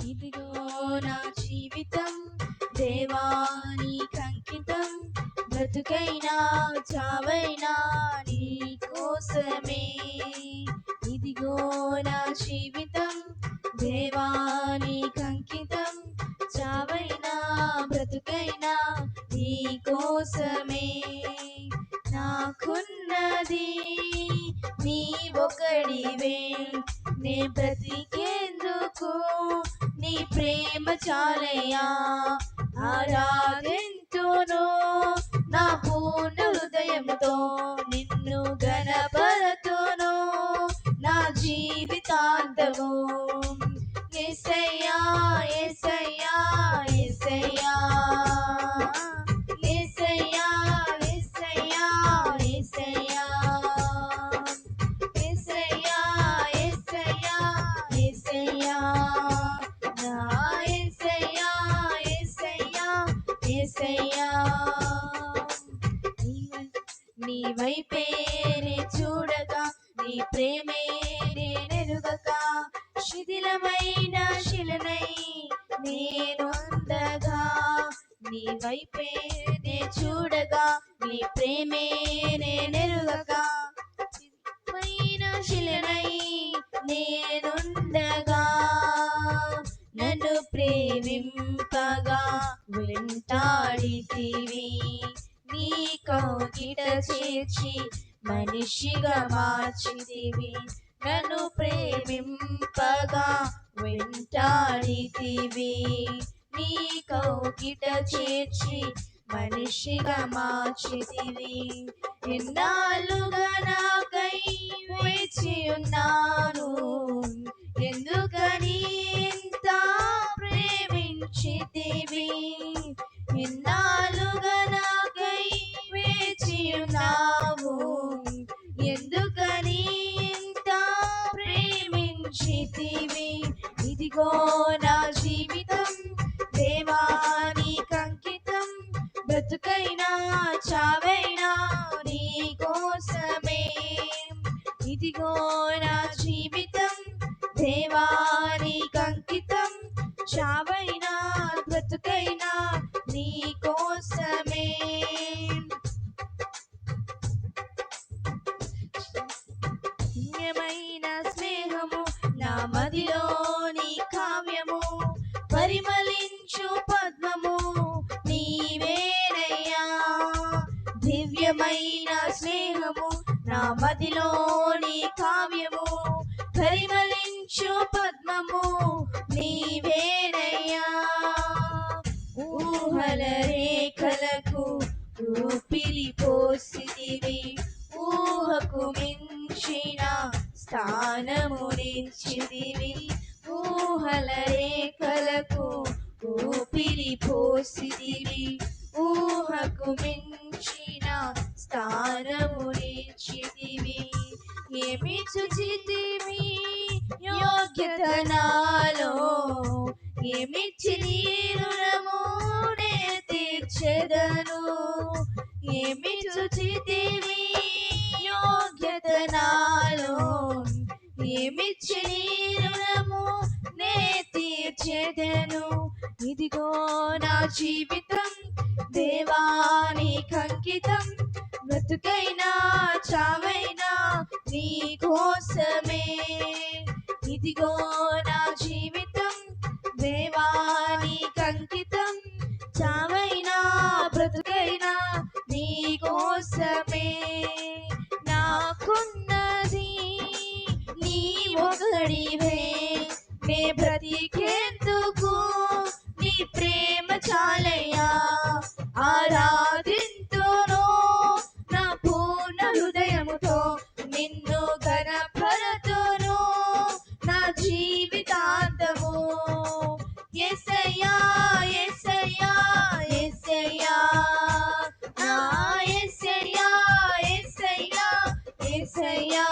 ఇదిగో నా జీవితం దేవానికంకితం, బ్రతుకైనా చావైనా నీ కోసమే. ఇదిగో నా జీవితం దేవానికంకితం, చావైనా బ్రతుకైనా నీ కోసమే. నాకున్నది నీ ఒక్కడివే, నే బ్రతికేందుకు నీ ప్రేమ చాలయ్యా. ఆరాధింతును నా పూర్ణ హృదయంతో, నిన్ను ఘనపరతును నా జీవితాంతము. యేసయ్యా యేసయ్యా యేసయ్యా యేసయ్యా యేసయ్యా యేసయ్యా యేసయ్యా యేసయ్యా యేసయ్యా నా యేసయ్యా యేసయ్యా యేసయ్యా. నీ వైపే నే చూడగా, నీ ప్రేమే నేనెరుగక, శిథిలమైన శిలనై నేను అందగా. నీ వైపే నే చూడగా, నీ ప్రేమే నేనెరుగక, శిథిలమైన శిలనై నేనుండగా. నన్ను ప్రేమింపగా వెంటాడితివి, నీ కౌగిట చేర్చి మనిషిగా మార్చితివి. నన్ను ప్రేమింపగా వెంటాడితివి, నీ కౌగిట చేర్చి మనిషిగా మార్చితివి. ఎన్నాళ్ళుగా నాకై వేచి ఉన్నాను, ఎందుకని ఇంత ప్రేమించితివి. ఎన్నాళ్ళుగా నాకై వేచి ఉన్నావు, ఎందుకని ఇంత ప్రేమించితివి. ఇదిగో నా జీవితం దేవానికంకితం, బ్రతుకైనా చావైనా నీ కోసమే. ఇదిగో నా జీవితం దేవానికంకితం, చావైనా బ్రతుకైనా నీ కోసమే. దివ్యమైన స్నేహము నా మదిలోని కావ్యము, పరిమళించు పద్మము నీవేనయ్యా. దివ్యమైన స్నేహము నా మదిలోని కావ్యము, పరిమళించు పద్మము నీవేనయ్యా. ఊహల రేఖలకు ఊపిరి పోసితివి, ఊహకు మించిన స్థానమునిచ్చితివి. ఊహల రేఖలకు ఊపిరి పోసితివి, ఊహకు మించిన స్థానమునిచ్చితివి. ఏమి చూచితివి యోగ్యత నాలో, ఏమిచ్చి నీ రుణము నే తీర్చెదను. ఏమి చూచితివి యోగ్యత నాలో, ఏమిచ్చి నీ రుణము నే తీర్చెదను. ఇదిగో నా జీవితం దేవానికంకితం, బ్రతుకైనా చావైనా నీ కోసమే. ఇదిగో నా జీవితం దేవానికంకితం, చావైనా బ్రతుకైనా నీ కోసమే. నాకున్నది నీ ఒక్కడివే, నే బ్రతికేందుకు నీ ప్రేమ చాలయ్యా. ఆరాధింతును నా పూర్ణ హృదయముతో, నిన్ను ఘనపరతును నా జీవితాంతము. యేసయ్యా యేసయ్యా యేసయ్యా నా యేసయ్యా యేసయ్యా యేసయ్యా.